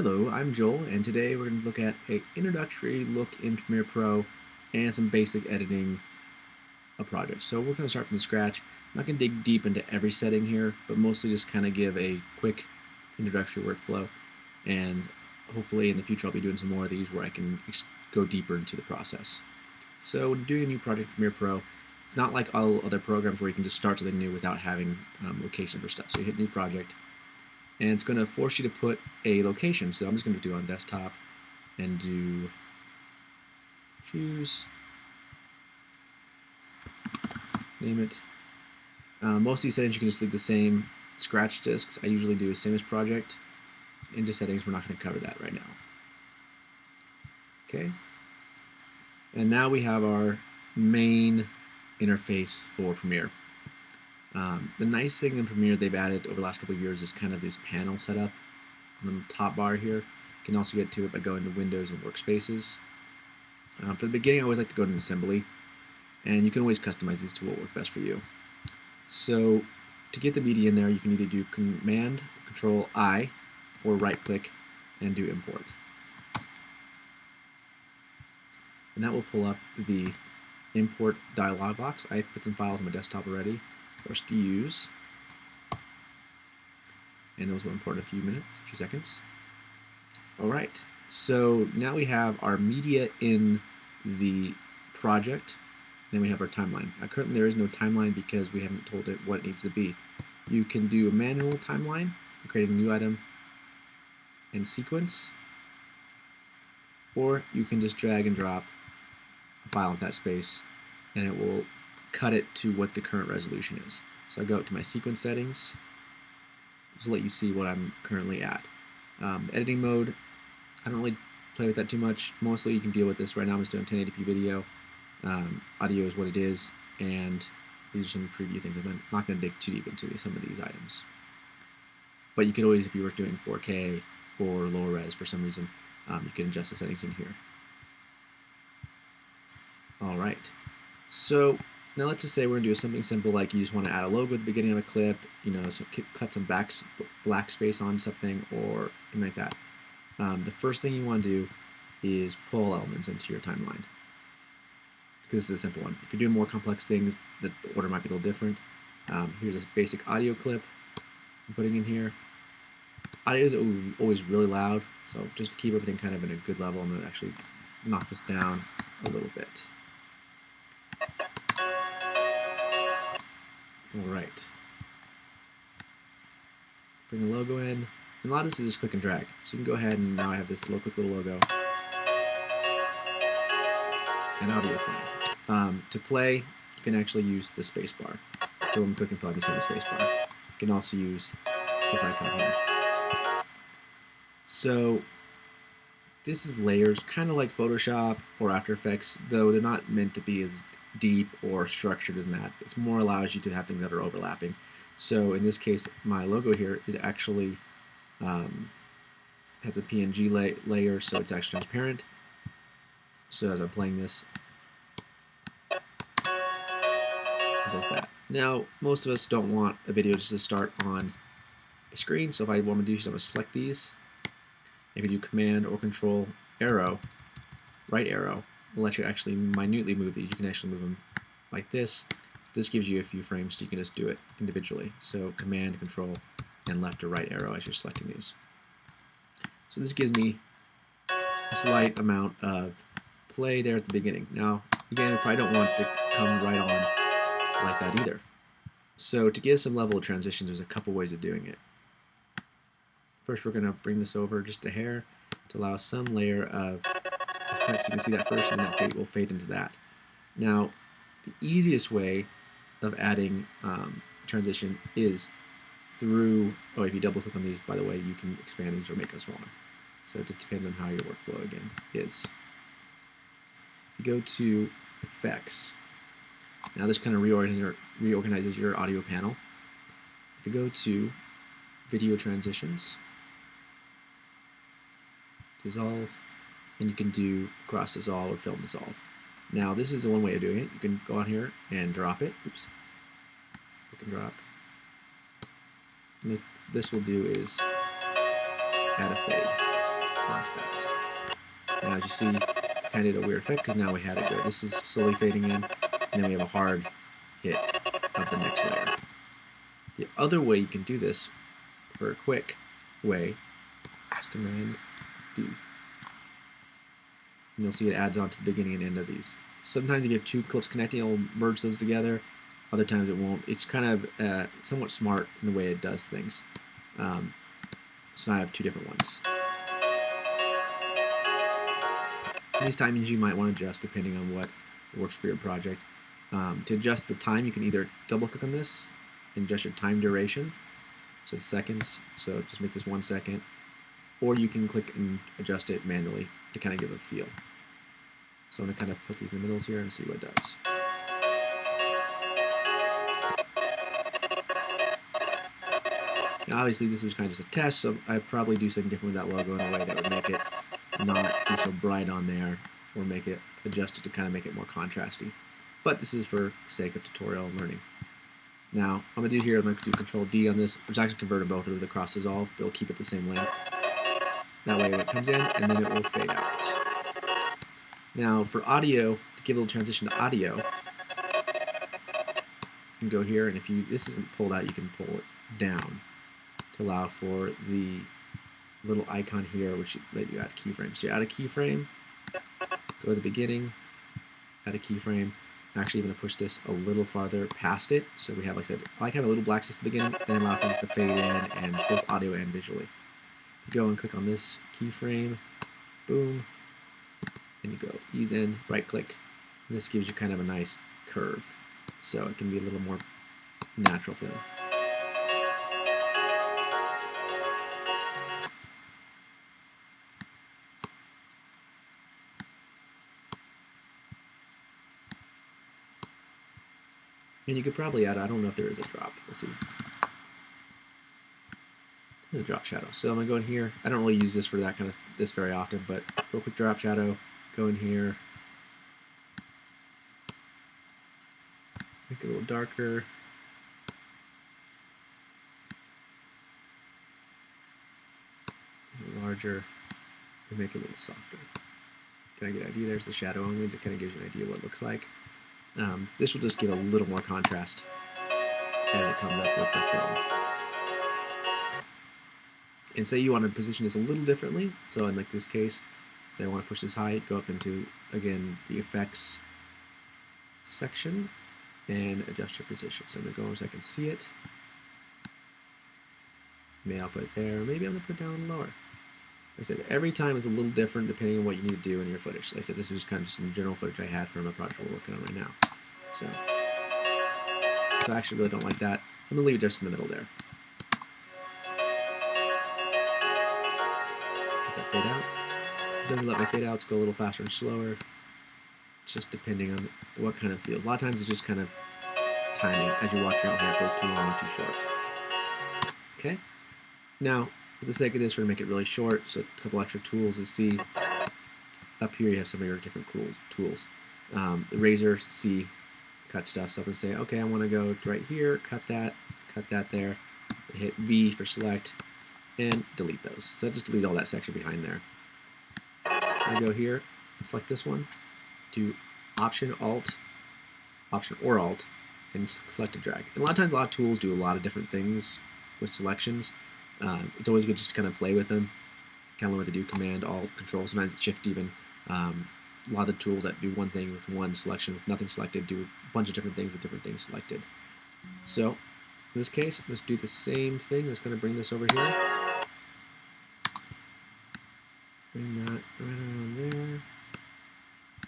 Hello, I'm Joel, and today we're going to look at an introductory look in Premiere Pro and some basic editing of projects. So we're going to start from scratch. I'm not going to dig deep into every setting here, but mostly just kind of give a quick introductory workflow. And hopefully in the future I'll be doing some more of these where I can go deeper into the process. So when doing a new project in Premiere Pro, it's not like all other programs where you can just start something new without having location for stuff. So you hit New Project, and it's going to force you to put a location. So I'm just going to do on desktop and do choose, name it. Most of these settings you can just leave the same. Scratch disks, I usually do a same as project. Into settings, we're not going to cover that right now. Okay. And now we have our main interface for Premiere. The nice thing in Premiere they've added over the last couple of years is kind of this panel setup on the top bar here. You can also get to it by going to Windows and Workspaces. For the beginning, I always like to go to Assembly, and you can always customize these to what work best for you. So to get the media in there, you can either do Command, Control I, or right-click and do Import. And that will pull up the Import dialog box. I put some files on my desktop already. First to use, and those will import in a few seconds. Alright, so now we have our media in the project, then we have our timeline. Now currently there is no timeline because we haven't told it what it needs to be. You can do a manual timeline, creating a new item and sequence, or you can just drag and drop a file into that space and it will cut it to what the current resolution is. So I go up to my sequence settings, just to let you see what I'm currently at. Editing mode, I don't really play with that too much. Mostly you can deal with this. Right now I'm just doing 1080p video. Audio is what it is, and these are some preview things. I'm not going to dig too deep into some of these items. But you could always, if you were doing 4K or lower res for some reason, you can adjust the settings in here. Alright, so now let's just say we're going to do something simple like you just want to add a logo at the beginning of a clip, so cut some black space on something or anything like that. The first thing you want to do is pull elements into your timeline, because this is a simple one. If you're doing more complex things, the order might be a little different. Here's a basic audio clip I'm putting in here. Audio is always really loud, so just to keep everything kind of in a good level, I'm going to actually knock this down a little bit. Alright. Bring the logo in. And a lot of this is just click and drag. So you can go ahead and now I have this quick little logo. And audio playing. To play, you can actually use the space bar. So when I'm clicking play, I'm using the space bar. You can also use this icon here. So this is layers, kind of like Photoshop or After Effects, though they're not meant to be as deep or structured as that. It more allows you to have things that are overlapping. So in this case, my logo here is actually has a PNG layer, so it's actually transparent. So as I'm playing this, it does that. Now, most of us don't want a video just to start on a screen, so if I want to do something, I'm going to select these. If you do Command or Control arrow, right arrow, will let you actually minutely move these. You can actually move them like this. This gives you a few frames, so you can just do it individually. So Command, Control, and left or right arrow as you're selecting these. So this gives me a slight amount of play there at the beginning. Now, again, we probably don't want to come right on like that either. So to give some level of transitions, there's a couple ways of doing it. First, we're going to bring this over just a hair to allow some layer of effects. You can see that first, and that will fade into that. Now, the easiest way of adding transition is through, if you double click on these, by the way, you can expand these or make them smaller. So it depends on how your workflow, again, is. You go to Effects. Now this kind of reorganizes your audio panel. If you go to Video Transitions, Dissolve, and you can do Cross Dissolve or Film Dissolve. Now this is the one way of doing it. You can go on here and drop it. Oops. Click and drop. And what this will do is add a fade. response paths. Now as you see, kind of did a weird effect because now we had it go. This is slowly fading in, and then we have a hard hit of the next layer. The other way you can do this, for a quick way, is Command D. And you'll see it adds on to the beginning and end of these. Sometimes if you have two clips connecting, it'll merge those together. Other times it won't. It's kind of somewhat smart in the way it does things. So now I have two different ones. These timings you might want to adjust depending on what works for your project. To adjust the time, you can either double click on this and adjust your time duration, so it's seconds, so just make this 1 second, or you can click and adjust it manually to kind of give it a feel. So I'm going to kind of put these in the middles here and see what it does. Now obviously this was kind of just a test, so I'd probably do something different with that logo in a way that would make it not be so bright on there, or make it adjusted to kind of make it more contrasty. But this is for the sake of tutorial and learning. Now, I'm going to do here, I'm going to do Control D on this, which actually convert them both to the cross dissolve, but it'll keep it the same length. That way it comes in, and then it will fade out. Now, for audio, to give a little transition to audio, you can go here, and if this isn't pulled out, you can pull it down to allow for the little icon here, which let you add keyframes. So you add a keyframe, go to the beginning, add a keyframe. I'm actually going to push this a little farther past it, so we have, like I said, I like having a little black space at the beginning, and then allow things to fade in, and both audio and visually. You go and click on this keyframe, boom, and you go ease in, right click, and this gives you kind of a nice curve, so it can be a little more natural feeling. And you could probably add, I don't know if there is a drop. Let's see. There's a drop shadow. So I'm going to go in here. I don't really use this for that kind of this very often, but real quick drop shadow, go in here. Make it a little darker. A little larger. And make it a little softer. Can I get an idea? There's the shadow only. It kind of gives you an idea what it looks like. This will just give a little more contrast as it comes up with the film. And say you want to position this a little differently, so in like this case, say I want to push this high, go up into, again, the effects section and adjust your position. So I'm going to go so I can see it. Maybe I'll put it there, maybe I'm going to put it down lower. Like I said, every time is a little different depending on what you need to do in your footage. Like I said, this is kind of just some general footage I had from a project we're working on right now. So I actually really don't like that. So I'm going to leave it just in the middle there. Let that fade out. So I'm going to let my fade outs go a little faster and slower. It's just depending on what kind of feels. A lot of times it's just kind of timing as you watch your own hand if it's too long or too short. Okay? Now, for the sake of this, we're going to make it really short, so a couple extra tools to see. Up here you have some of your different cool tools. The razor, C, cut stuff. So I'm going to say, okay, I want to go to right here, cut that there, hit V for select, and delete those. So just delete all that section behind there. I go here, select this one, do Option or Alt, and select and drag. And a lot of times a lot of tools do a lot of different things with selections. It's always good just to kind of play with them, kind of learn what they do, Command, Alt, Control, sometimes it's Shift even. A lot of the tools that do one thing with one selection with nothing selected do a bunch of different things with different things selected. So in this case, let's do the same thing. I'm just going to bring this over here. Bring that right around there.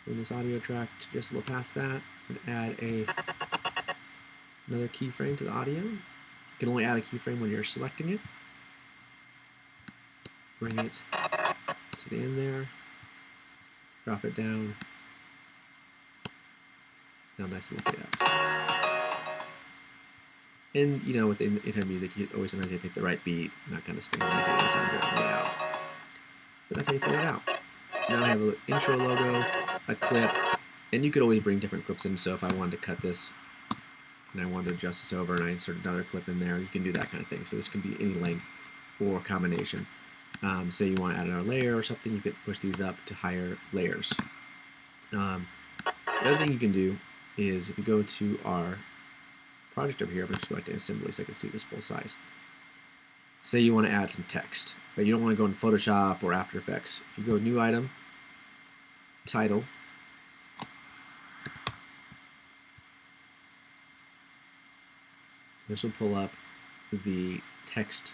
Bring this audio track just a little past that. And add another keyframe to the audio. You can only add a keyframe when you're selecting it. Bring it to the end there. Drop it down. Now nice little fade out. And you know, with in-time music, you always sometimes you have to take the right beat and that kind of stuff to make it sound good way out. But that's how you fade it out. So now I have an intro logo, a clip, and you could always bring different clips in. So if I wanted to cut this and I wanted to adjust this over and I insert another clip in there, you can do that kind of thing. So this can be any length or combination. Say you want to add another layer or something, you could push these up to higher layers. The other thing you can do is if you go to our project over here, I'm just going to assembly so I can see this full size. Say you want to add some text, but you don't want to go in Photoshop or After Effects. If you go New Item, Title, this will pull up the text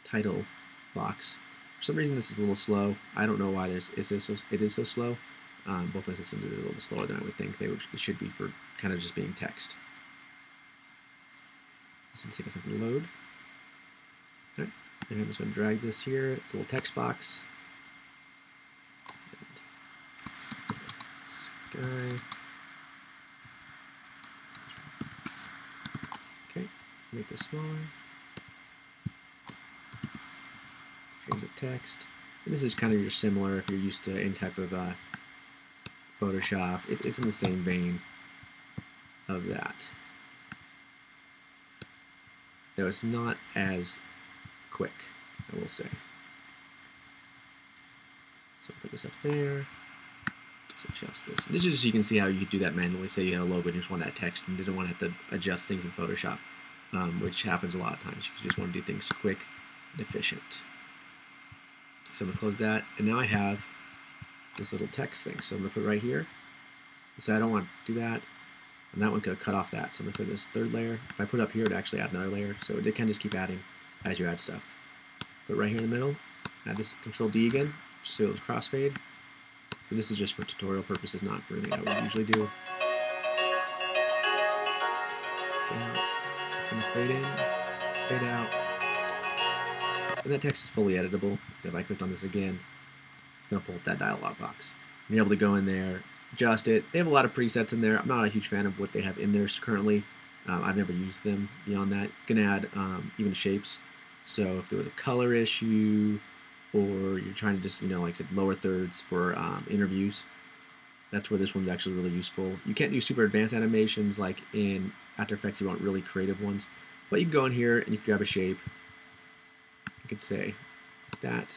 title box. For some reason this is a little slow. I don't know why it is so slow. Both my systems are a little slower than I would think it should be for kind of just being text. This one's taking a second to load. All right, and I'm just going to drag this here. It's a little text box. Guy. Okay, make this smaller. Change the text. And this is kind of your similar if you're used to any type of Photoshop. It's in the same vein of that. Though it's not as quick, I will say. So I'll put this up there. Let's adjust this. This is so you can see how you could do that manually. Say you had a logo and you just want that text and didn't want to have to adjust things in Photoshop, which happens a lot of times. You just want to do things quick and efficient. So I'm going to close that, and now I have this little text thing. So I'm going to put it right here. So I don't want to do that, and that one could cut off that. So I'm going to put this third layer. If I put it up here, it actually add another layer. So it can just keep adding as you add stuff. Put it right here in the middle. Add this Control D again, so it's crossfade. So this is just for tutorial purposes, not for anything I would usually do. It's going to fade in, fade out. And that text is fully editable. So if I clicked on this again, it's going to pull up that dialog box. And you're able to go in there, adjust it. They have a lot of presets in there. I'm not a huge fan of what they have in there currently. I've never used them beyond that. You can add even shapes. So if there was a color issue, or you're trying to just, like I said, lower thirds for interviews, that's where this one's actually really useful. You can't do super advanced animations like in After Effects. You want really creative ones. But you can go in here and you can grab a shape. You could say that,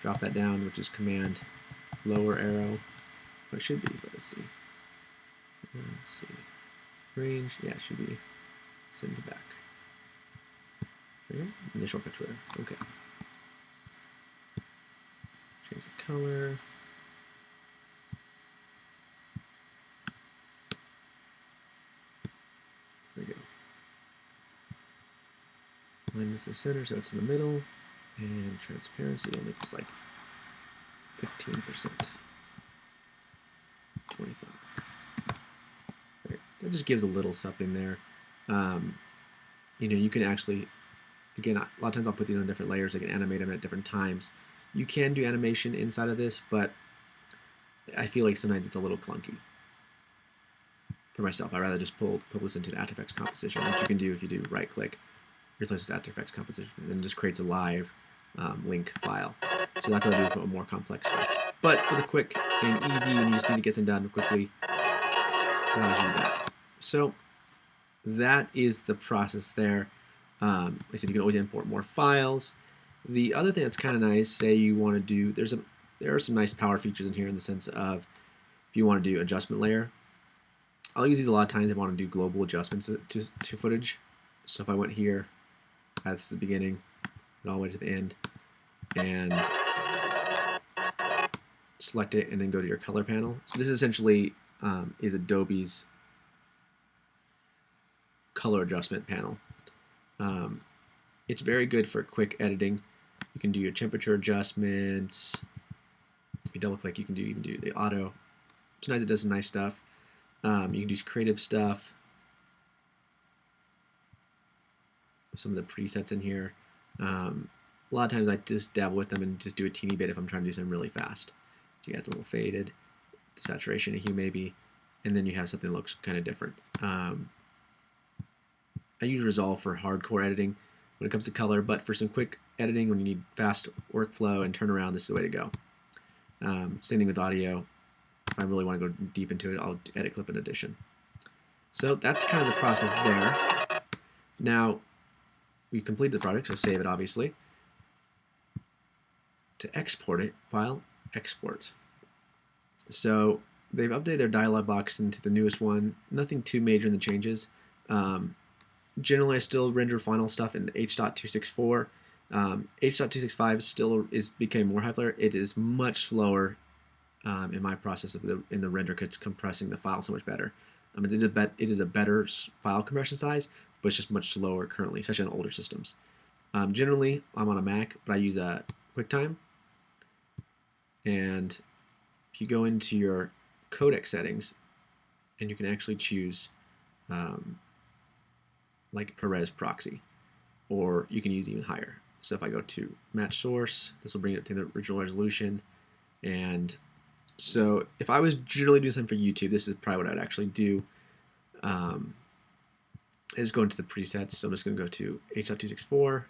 drop that down, which is Command lower arrow. What it should be, but let's see. Let's see. Range, yeah, it should be send to back. There you go. And the shortcut Twitter. Okay. Change the color. There we go. Line this in the center so it's in the middle. And transparency, I'll make this like 15%. 25. Right. That just gives a little something there. You can actually, again, a lot of times I'll put these on different layers. I can animate them at different times. You can do animation inside of this, but I feel like sometimes it's a little clunky. For myself, I'd rather just pull this into an After Effects composition, which you can do if you do right-click, replace this After Effects composition, and then it just creates a live link file. So that's what I do for more complex stuff. But for the quick and easy, and you just need to get some done quickly, allows you to do that. So that is the process there. Like I said, you can always import more files. The other thing that's kind of nice, say you want to do, there are some nice power features in here in the sense of if you want to do adjustment layer. I'll use these a lot of times if I want to do global adjustments to footage. So if I went here, that's the beginning, and all the way to the end, and select it, and then go to your color panel. So this essentially is Adobe's color adjustment panel. It's very good for quick editing. You can do your temperature adjustments. If you double click, you can even do the auto. Sometimes it does some nice stuff. You can do creative stuff. Some of the presets in here. A lot of times I just dabble with them and just do a teeny bit if I'm trying to do something really fast. So yeah, it's a little faded, the saturation, a hue maybe, and then you have something that looks kind of different. I use Resolve for hardcore editing when it comes to color, but for some quick editing when you need fast workflow and turnaround, this is the way to go. Same thing with audio. If I really want to go deep into it, I'll edit clip and addition. So that's kind of the process there. Now, we completed the project, so save it obviously. To export it, File, Export. So they've updated their dialog box into the newest one. Nothing too major in the changes. Generally, I still render final stuff in H.264. H.265 still became more high-flare. It is much slower in my process in the render because it's compressing the file so much better. It is a better file compression size, but it's just much slower currently, especially on older systems. Generally, I'm on a Mac, but I use QuickTime. And if you go into your codec settings, and you can actually choose like ProRes proxy, or you can use even higher. So if I go to match source, this will bring it to the original resolution. And so if I was generally doing something for YouTube, this is probably what I'd actually do. Is go into the presets. So I'm just going to go to H.264,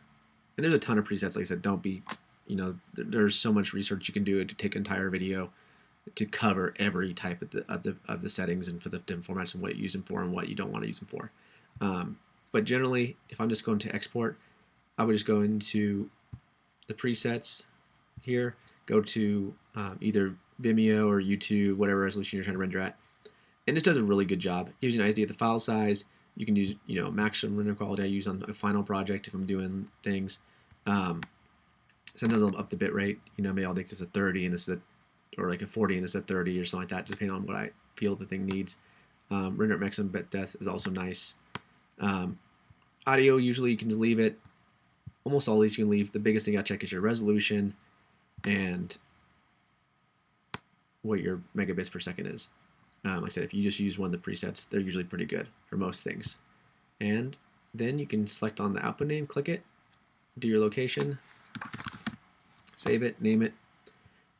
and there's a ton of presets. Like I said, don't be, there's so much research you can do to take an entire video to cover every type of the settings and for the different formats and what you use them for and what you don't want to use them for. But generally, if I'm just going to export, I would just go into the presets here, go to either Vimeo or YouTube, whatever resolution you're trying to render at, and this does a really good job. It gives you an idea of the file size. You can use, maximum render quality I use on a final project if I'm doing things. Sometimes I'll up the bit rate. Maybe I'll make this a 30 and this is or like a 40 and this is a 30 or something like that, depending on what I feel the thing needs. Render at maximum bit depth is also nice. Audio, usually you can just leave it. Almost all these you can leave. The biggest thing I check is your resolution and what your megabits per second is. Like I said, if you just use one of the presets, they're usually pretty good for most things. And then you can select on the output name, click it, do your location, save it, name it,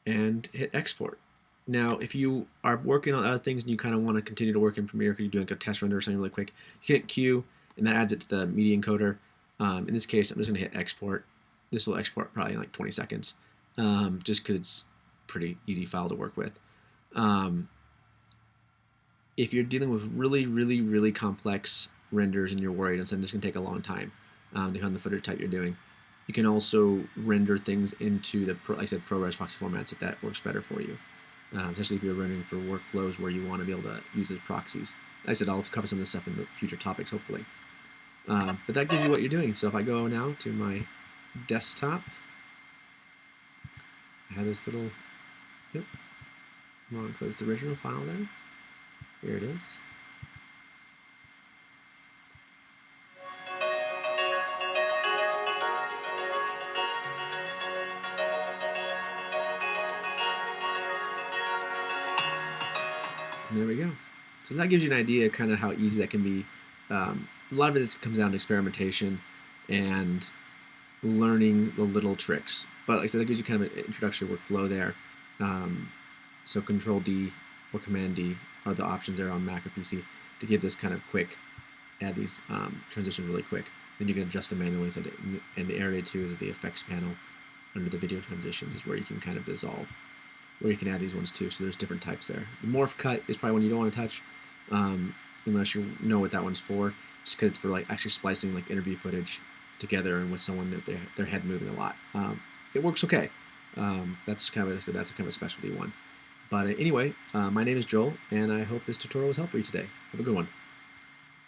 and hit export. Now, if you are working on other things and you kind of want to continue to work in Premiere because you're doing like a test render or something really quick, you hit Q, and that adds it to the media encoder. In this case, I'm just going to hit export. This will export probably in like 20 seconds, just because it's a pretty easy file to work with. If you're dealing with really, really, really complex renders and you're worried and saying this can take a long time, depending on the footage type you're doing, you can also render things into the, like I said, ProRes proxy formats if that works better for you. Especially if you're rendering for workflows where you want to be able to use those proxies. Like I said, I'll cover some of this stuff in the future topics, hopefully. But that gives you what you're doing. So if I go now to my desktop, I have this little, yep, I'm going to close the original file there. Here it is. And there we go. So that gives you an idea kind of how easy that can be. A lot of it comes down to experimentation and learning the little tricks. But like I said, that gives you kind of an introductory workflow there. So Control D or Command D are the options there on Mac or PC to give this kind of quick, add these transitions really quick. Then you can adjust them manually. So and the area 2 is the effects panel under the video transitions is where you can kind of dissolve, where you can add these ones too. So there's different types there. The Morph Cut is probably one you don't want to touch unless you know what that one's for, just because it's for like actually splicing like interview footage together and with someone that their head moving a lot. It works okay. That's kind of a specialty one. But anyway, my name is Joel, and I hope this tutorial was helpful for you today. Have a good one.